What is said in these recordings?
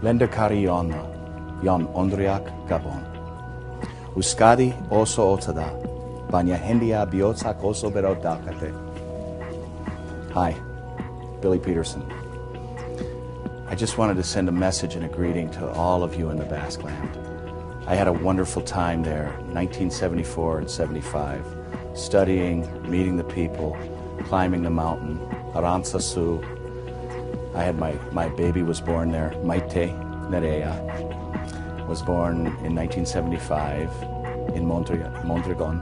Lenda Cariona, Yon Ondriak Gabon. Uskadi oso otada, Banya Hendia Biotsak oso Berodakate. Hi, Billy Peterson. I just wanted to send a message and a greeting to all of you in the Basque Land. I had a wonderful time there, 1974 and 75, studying, meeting the people, climbing the mountain, Arantzazu. I had my baby was born there, Maite Nerea, was born in 1975 in Mondragon.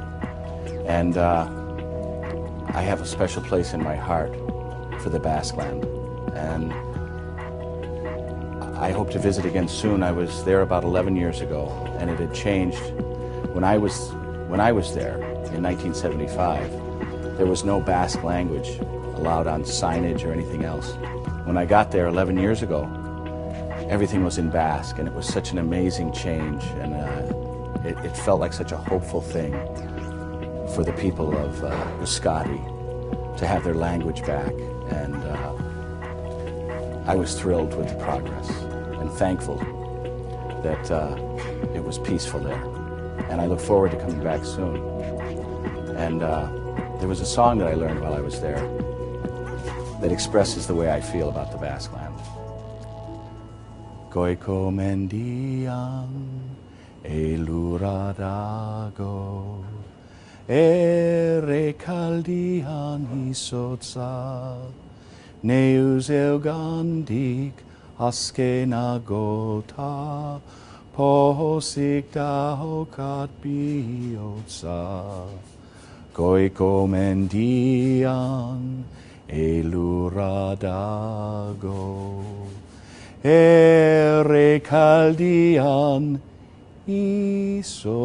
And I have a special place in my heart for the Basque Land. And I hope to visit again soon. I was there about 11 years ago, and it had changed. When I was there in 1975, there was no Basque language allowed on signage or anything else. When I got there 11 years ago, everything was in Basque, and it was such an amazing change, and it felt like such a hopeful thing for the people of Euskadi to have their language back. And I was thrilled with the progress and thankful that it was peaceful there. And I look forward to coming back soon. And there was a song that I learned while I was there that expresses the way I feel about the Basque Land. Goiko mendian eluradago ere kaldian isotza neus eugandik askena gota pohosik dahokat biotza goiko mendian eluradago ere kaldian isotza.